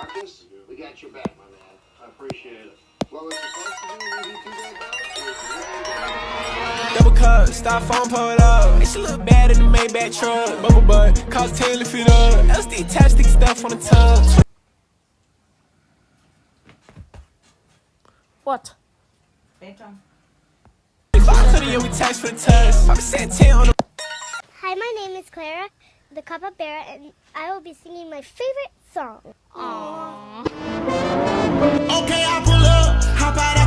Marcus, we got your back, my man. I appreciate it. What was supposed to be an easy two-day go? Double cup, styrofoam pulled up. And she look bad in the Maybach truck. Bubble butt, cost 10 to feet up. LSD tastic stuff on the tub. What? Bedtime. If I could've, yeah, we tax for the test. I be saying 10 on the. Hi, my name is Clara, the capybara, and I will be singing my favorite song. Okay, I pull up, hop out.